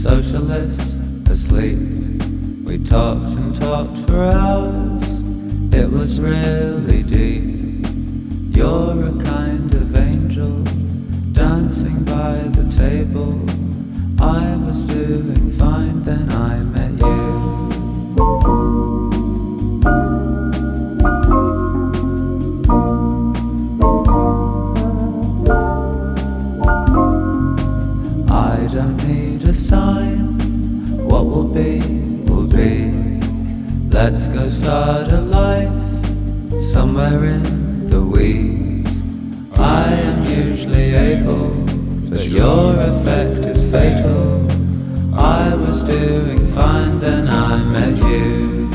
socialists asleep. We talked and talked for hours. It was really deep. You're a kind of angel dancing by the table. I was doing fine, then I met you. I don't need a sign. What will be, will be. Let's go start a life somewhere in the weeds. I am usually able, but your effect is fatal. I was doing fine, then I met you.